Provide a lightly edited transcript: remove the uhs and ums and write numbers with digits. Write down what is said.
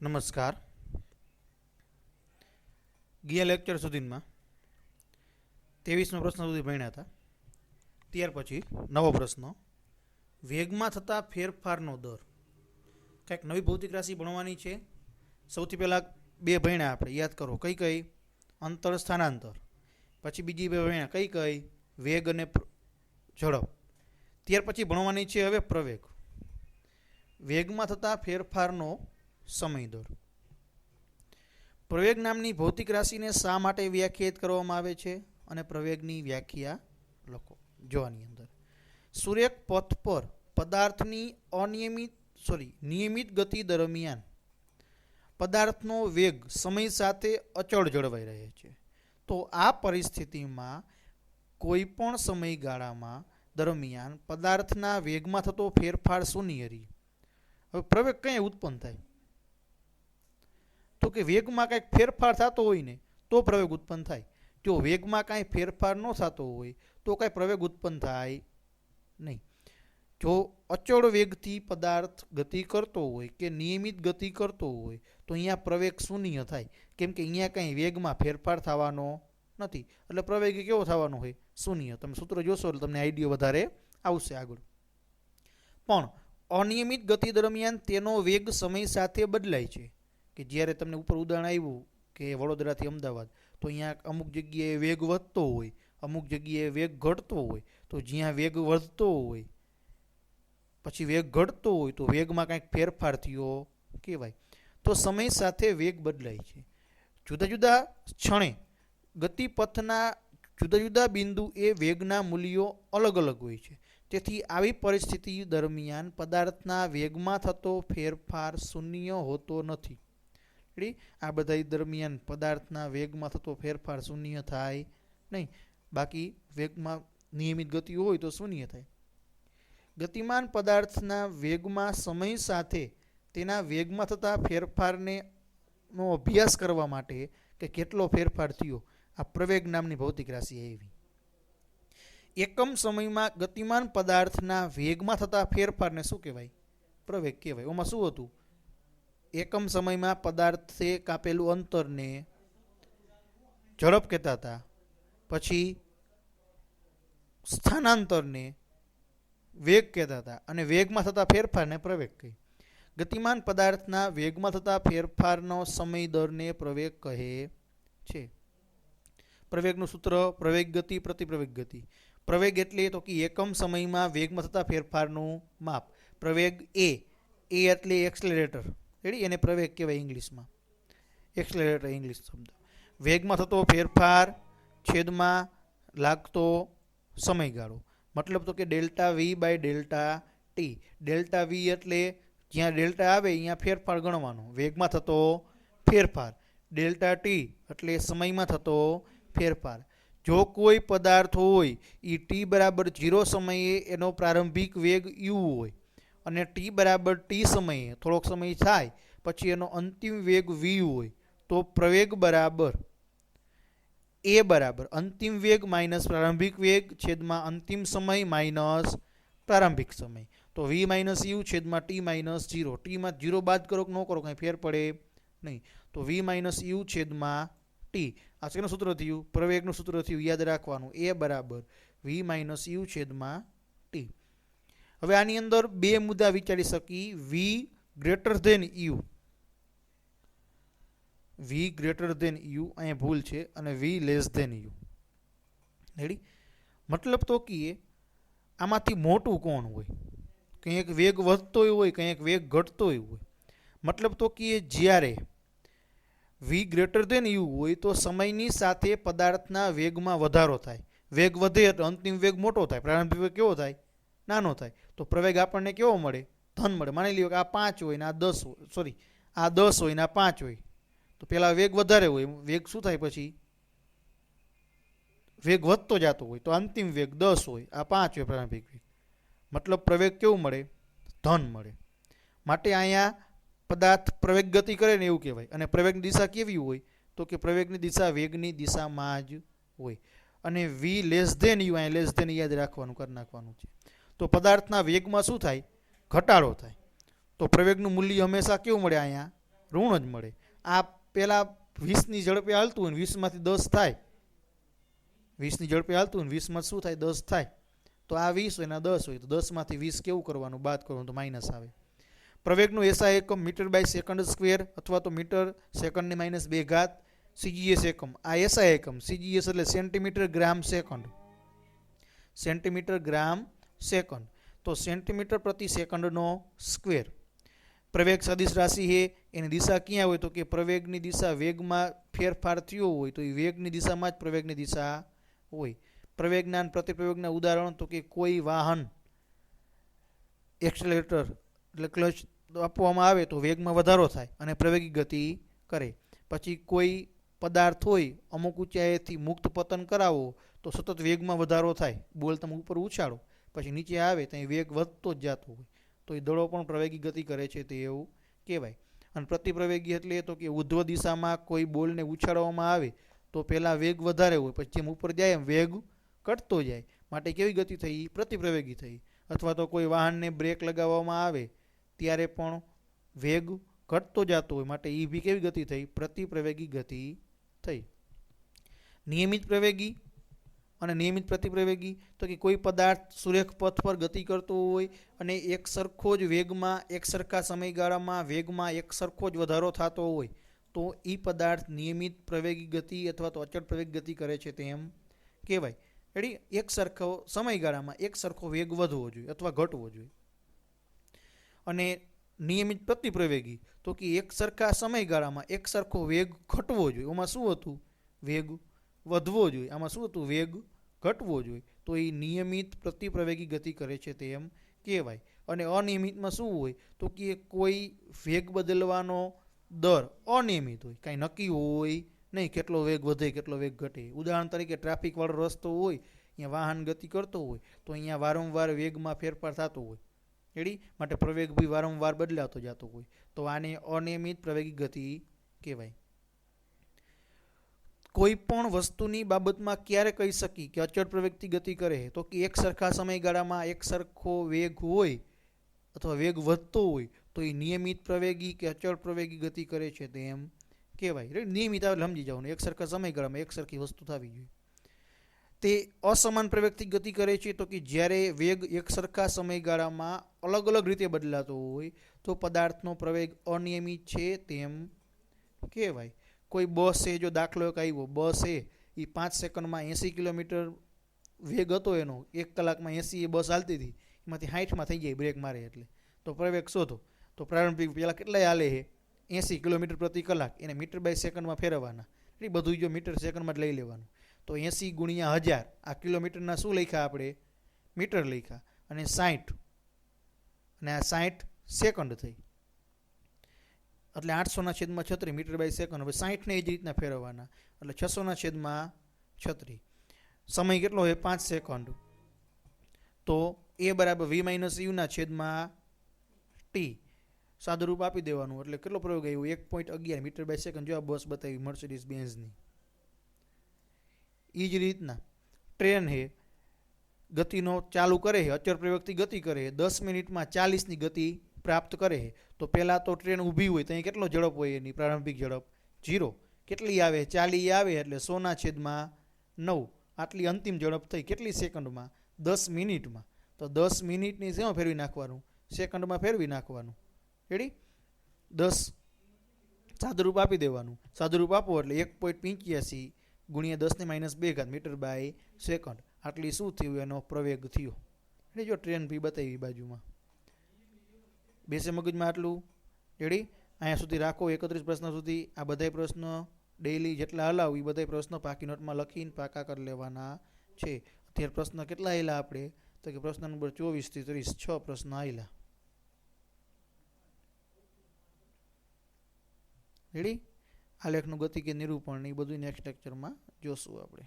નમસ્કાર. ગયા લેક્ચર સુધીમાં 23નો પ્રશ્ન સુધી ભણ્યા હતા. ત્યાર પછી નવો પ્રશ્ન, વેગમાં થતા ફેરફારનો દર. કંઈક નવી ભૌતિક રાશિ ભણવાની છે. સૌથી પહેલાં બે ભણ્યા આપણે, યાદ કરો કઈ કઈ? અંતર સ્થાનાંતર. પછી બીજી બે ભણ્યા કઈ કઈ? વેગ અને ઝડપ. ત્યાર પછી ભણવાની છે હવે પ્રવેગ. વેગમાં થતા ફેરફારનો સમય દર. પ્રવેગ નામની ભૌતિક રાશિને શા માટે વ્યાખ્યાયિત કરવામાં આવે છે અને પ્રવેગની વ્યાખ્યા લખો. જોવાની અંદર સુરેખ પથ પર પદાર્થની નિયમિત ગતિ દરમિયાન પદાર્થનો વેગ સમય સાથે અચળ જળવાઈ રહે છે. તો આ પરિસ્થિતિમાં કોઈ પણ સમયગાળામાં દરમિયાન પદાર્થના વેગમાં થતો ફેરફાર શૂન્ય રહે. હવે પ્રવેગ કઈ ઉત્પન્ન થાય? તો કે વેગમાં કંઈક ફેરફાર થતો હોય ને તો પ્રવેગ ઉત્પન્ન થાય. જો વેગમાં કાંઈ ફેરફાર ન થતો હોય તો કાંઈ પ્રવેગ ઉત્પન્ન થાય નહીં. જો અચળ વેગથી પદાર્થ ગતિ કરતો હોય કે નિયમિત ગતિ કરતો હોય તો અહીંયા પ્રવેગ શૂન્ય થાય, કેમ કે અહીંયા કંઈ વેગમાં ફેરફાર થવાનો નથી. એટલે પ્રવેગ કેવો થવાનો હોય? શૂન્ય. તમે સૂત્ર જોશો એટલે તમને આઈડિયો વધારે આવશે આગળ. પણ અનિયમિત ગતિ દરમિયાન તેનો વેગ સમય સાથે બદલાય છે. કે જ્યારે તમને ઉપર ઉદાહરણ આવ્યું કે વડોદરાથી અમદાવાદ, તો અહીંયા અમુક જગ્યાએ વેગ વધતો હોય, અમુક જગ્યાએ વેગ ઘટતો હોય. તો જ્યાં વેગ વધતો હોય પછી વેગ ઘટતો હોય તો વેગમાં કંઈક ફેરફાર થયો કહેવાય. તો સમય સાથે વેગ બદલાય છે. જુદા જુદા ક્ષણે ગતિપથના જુદા જુદા બિંદુ એ વેગના મૂલ્યો અલગ અલગ હોય છે. તેથી આવી પરિસ્થિતિ દરમિયાન પદાર્થના વેગમાં થતો ફેરફાર શૂન્ય હોતો નથી. આ બધા દરમિયાન પદાર્થના વેગમાં થતો ફેરફાર શૂન્ય થાય નહીં. બાકી વેગમાં નિયમિત ગતિ હોય તો શૂન્ય થાય. ગતિમાન પદાર્થના વેગમાં સમય સાથે તેના વેગમાં થતા ફેરફારનો અભ્યાસ કરવા માટે કે કેટલો ફેરફાર થયો, આ પ્રવેગ નામની ભૌતિક રાશિ આવી. એકમ સમયમાં ગતિમાન પદાર્થના વેગમાં થતા ફેરફારને શું કહેવાય? પ્રવેગ કહેવાય. ઓમાં શું હતું? એકમ સમયમાં પદાર્થે કાપેલું અંતરને ઝડપ કહેતા હતા. પછી સ્થાનાંતરને વેગ કહેતા હતા અને વેગમાં થતા ફેરફારને પ્રવેગ કહે. ગતિમાન પદાર્થના વેગમાં થતા ફેરફારનો સમય દરને પ્રવેગ કહે છે. પ્રવેગનું સૂત્ર પ્રવેગ ગતિ પ્રતિપ્રવેગ ગતિ. પ્રવેગ એટલે તો કે એકમ સમયમાં વેગમાં થતા ફેરફારનું માપ. પ્રવેગ એ એટલે એક્સેલરેટર, એને પ્રવેગ કહેવાય ઇંગ્લિશમાં. એક્સેલરેટર ઇંગ્લિશ શબ્દ. વેગમાં થતો ફેરફાર છેદમાં લાગતો સમયગાળો. મતલબ તો કે delta V by delta T. Delta V એટલે જ્યાં ડેલ્ટા આવે અહીંયા ફેરફાર ગણવાનો, વેગમાં થતો ફેરફાર. ડેલ્ટા ટી એટલે સમયમાં થતો ફેરફાર. જો કોઈ પદાર્થ હોય એ ટી બરાબર 0 સમયે એનો પ્રારંભિક વેગ યુ હોય અને ટી બરાબર ટી સમયે થોડોક સમય થાય પછી એનો અંતિમ વેગ વી હોય, તો પ્રવેગ બરાબર એ બરાબર અંતિમ વેગ માઇનસ પ્રારંભિક વેગ છેદમાં અંતિમ સમય માઇનસ પ્રારંભિક સમય. તો વી માઇનસ યુ છેદમાં ટી માઇનસ 0. ટીમાં 0 બાદ કરો કે ન કરો કાંઈ ફેર પડે નહીં. તો વી માઇનસ યુ છેદમાં ટી. આ શેનું સૂત્ર થયું? પ્રવેગનું સૂત્ર થયું. યાદ રાખવાનું, એ બરાબર વી માઇનસ યુ છેદમાં ટી. હવે આની અંદર બે મુદ્દા વિચારી શકી. V greater than U, V greater than U અહીંયા ભૂલ છે, અને V less than U. Ready? મતલબ તો કે આમાંથી મોટું કોણ હોય? કંઈક વેગ વધતો હોય, કંઈક વેગ ઘટતો હોય. મતલબ તો કે જ્યારે વી ગ્રેટર ધેન યુ હોય તો સમયની સાથે પદાર્થના વેગમાં વધારો થાય. વેગ વધે એટલે અંતિમ વેગ મોટો થાય, પ્રારંભિક વેગ કેવો થાય? નાનો થાય. તો પ્રવેગ આપણને કેવો મળે? ધન મળે. માની લ્યો કે આ 5 હોય ને આ 10 હોય, સોરી આ 10 હોય ને આ 5 હોય, તો પેલા વેગ વધારે હોય, વેગ શું થાય? પછી વેગ વધતો જતો હોય તો અંતિમ વેગ 10 હોય, આ 5 હોય પ્રારંભિક વેગ. મતલબ પ્રવેગ કેવું મળે? ધન મળે. માટે અહીંયા પદાર્થ પ્રવેગ ગતિ કરે ને એવું કહેવાય. અને પ્રવેગની દિશા કેવી હોય? તો કે પ્રવેગની દિશા વેગની દિશામાં જ હોય. અને વી લેસ ધેન યુ, અહીંયા લેસ ધેન યાદ રાખવાનું, કરી નાખવાનું છે. તો પદાર્થના વેગમાં શું થાય? ઘટાડો થાય. તો પ્રવેગનું મૂલ્ય હંમેશા કેવું મળે? અહીંયા ઋણ જ મળે. આ પહેલાં 20ની ઝડપે હાલતું હોય ને 20માંથી 10 થાય, 20ની ઝડપે હાલતું હોય ને 20માં શું થાય 10 થાય, તો આ 20 હોય ને 10 હોય, તો 10માંથી 20 કેવું કરવાનું, બાદ કરવાનું, તો માઇનસ આવે. પ્રવેગનું એસઆઈ એકમ મીટર બાય સેકન્ડ સ્ક્વેર અથવા તો મીટર સેકન્ડની -2 ઘાત. સીજીએસ એકમ, આ એસઆઈ એકમ, સીજીએસ એટલે સેન્ટીમીટર ગ્રામ સેકન્ડ, સેન્ટીમીટર ગ્રામ સેકન્ડ, તો સેન્ટીમીટર પ્રતિ સેકન્ડનો સ્ક્વેર. પ્રવેગ સદિશ રાશિ છે, એની દિશા ક્યાં હોય, તો કે પ્રવેગની દિશા વેગમાં ફેરફાર થયો હોય તો એ વેગની દિશામાં જ પ્રવેગની દિશા હોય. પ્રવેગના અને પ્રતિપ્રવેગના ઉદાહરણ, તો કે કોઈ વાહન એક્સેલરેટર એટલે ક્લચ આપવામાં આવે તો વેગમાં વધારો થાય અને પ્રવેગી ગતિ કરે. પછી કોઈ પદાર્થ હોય અમુક ઊંચાઈથી મુક્ત પતન કરાવો તો સતત વેગમાં વધારો થાય, બોલ તમે ઉપર ઉછાળો પછી નીચે આવે ત્યાં વેગ વધતો જ જતો હોય, તો એ દળો પણ પ્રવેગી ગતિ કરે છે, તે એવું કહેવાય. અને પ્રતિપ્રવેગી એટલે તો કે ઉધ્વ દિશામાં કોઈ બોલને ઉછાળવામાં આવે તો પહેલાં વેગ વધારે હોય, પછી જેમ ઉપર જાય એમ વેગ ઘટતો જાય, માટે કેવી ગતિ થઈ, પ્રતિપ્રવેગી થઈ. અથવા તો કોઈ વાહનને બ્રેક લગાવવામાં આવે ત્યારે પણ વેગ ઘટતો જતો હોય, માટે એ બી કેવી ગતિ થઈ, પ્રતિપ્રવેગી ગતિ થઈ. નિયમિત પ્રવેગી અને નિયમિત પ્રતિપ્રવેગી, તો કે કોઈ પદાર્થ સુરેખ પથ પર ગતિ કરતો હોય અને એક સરખો જ વેગમાં એક સરખા સમયગાળામાં વેગમાં એક સરખો જ વધારો થતો હોય તો એ પદાર્થ નિયમિત પ્રવેગી ગતિ અથવા તો અચળ પ્રવેગી ગતિ કરે છે તેમ કહેવાય. એટલે એક સરખો સમયગાળામાં એક સરખો વેગ વધવો જોઈએ અથવા ઘટવો જોઈએ. અને નિયમિત પ્રતિપ્રવેગી, તો કે એક સરખા સમયગાળામાં એક સરખો વેગ ઘટવો જોઈએ. આમાં શું હતું, વેગ વધવો જોઈએ, આમાં શું હતું, વેગ ઘટવો જોઈએ, તો એ નિયમિત પ્રતિપ્રવેગી ગતિ કરે છે તેમ કહેવાય. અને અનિયમિતમાં શું હોય, તો કે કોઈ વેગ બદલવાનો દર અનિયમિત હોય, કાંઈ નક્કી હોય નહીં, કેટલો વેગ વધે કેટલો વેગ ઘટે. ઉદાહરણ તરીકે ટ્રાફિકવાળો રસ્તો હોય, અહીંયા વાહન ગતિ કરતો હોય તો અહીંયા વારંવાર વેગમાં ફેરફાર થતો હોય, રેડી, માટે પ્રવેગ બી વારંવાર બદલાતો જતો હોય, તો આને અનિયમિત પ્રવેગી ગતિ કહેવાય. કોઈ પણ વસ્તુની બાબતમાં ક્યારે કહી શકી કે અચળ પ્રવેગથી ગતિ કરે, તો કે એક સરખા સમયગાળામાં એક સરખો વેગ હોય અથવા વેગ વધતો હોય તો એ નિયમિત પ્રવેગી કે અચળ પ્રવેગી ગતિ કરે છે તેમ કહેવાય. નિયમિત આવે સમજી જવાનું, એક સરખા સમયગાળામાં એક સરખી વસ્તુ થવી જોઈએ. તે અસમાન પ્રવેગથી ગતિ કરે છે, તો કે જ્યારે વેગ એક સરખા સમયગાળામાં અલગ અલગ રીતે બદલાતો હોય તો પદાર્થનો પ્રવેગ અનિયમિત છે તેમ કહેવાય. કોઈ બસ છે, જો દાખલો એક આવ્યો, બસ એ 5 સેકન્ડમાં 80 કિલોમીટર વેગ હતો એનો, 1 કલાકમાં 80 એ બસ હાલતી હતી, એમાંથી 60માં થઈ જાય બ્રેક મારે એટલે, તો પ્રવેગ શોધો. તો પ્રારંભિક પહેલાં કેટલાય હાલે છે, 80 કિલોમીટર પ્રતિ કલાક, એને મીટર બાય સેકન્ડમાં ફેરવવાના, એટલે બધું જો મીટર સેકન્ડમાં જ લઈ લેવાનું. તો 80 ગુણ્યા 1000, આ કિલોમીટરના શું લખ્યા આપણે, મીટર લખ્યા, અને 60, અને આ 60 સેકન્ડ થઈ, એટલે 800/36 મીટર બાય સેકન્ડ. હવે 60ને એ જ રીતના ફેરવવાના, એટલે 600/36. સમય કેટલો હોય, 5 સેકન્ડ, તો એ બરાબર v-u/t, સાદું રૂપ આપી દેવાનું, એટલે કેટલો પ્રયોગ આવ્યો, 1.11 મીટર બાય સેકન્ડ. જો આ બસ બતાવી મર્સિડીઝ બેન્ઝની. એ જ રીતના ટ્રેન છે, ગતિનો ચાલુ કરે છે, અચળ પ્રયોગથી ગતિ કરે છે, 10 મિનિટમાં 40ની ગતિ પ્રાપ્ત કરે છે. તો પહેલાં તો ટ્રેન ઊભી હોય તો અહીં કેટલો ઝડપ હોય, એની પ્રારંભિક ઝડપ 0. કેટલી આવે, 40 આવે, એટલે 100/9, આટલી અંતિમ ઝડપ થઈ. કેટલી સેકન્ડમાં, 10 મિનિટમાં. તો 10 મિનિટની શેમાં ફેરવી નાખવાનું, સેકન્ડમાં ફેરવી નાખવાનું, રેડી. 10 સાદુરૂપ આપી દેવાનું, સાદુરૂપ આપો એટલે 1.85 ગુણ્યા 10⁻²² મીટર બાય સેકન્ડ, આટલી શું થયું, એનો પ્રવેગ થયો. એટલે જો ટ્રેન બી બતાવી બાજુમાં. બેસે મગજમાં આટલું, રેડી. અહીંયા સુધી રાખો, 31 પ્રશ્ન સુધી. આ બધા પ્રશ્નો ડેઈલી જેટલા હલાવ એ બધા પ્રશ્નો પાકી નોટમાં લખીને પાકા કરી લેવાના છે. અત્યારે પ્રશ્ન કેટલા આવેલા આપણે, તો કે પ્રશ્ન નંબર 24 થી 30, 6 પ્રશ્ન આવેલા, રેડી. આલેખનું ગતિ કે નિરૂપણ એ બધું નેક્સ્ટ લેક્ચરમાં જોશું આપણે.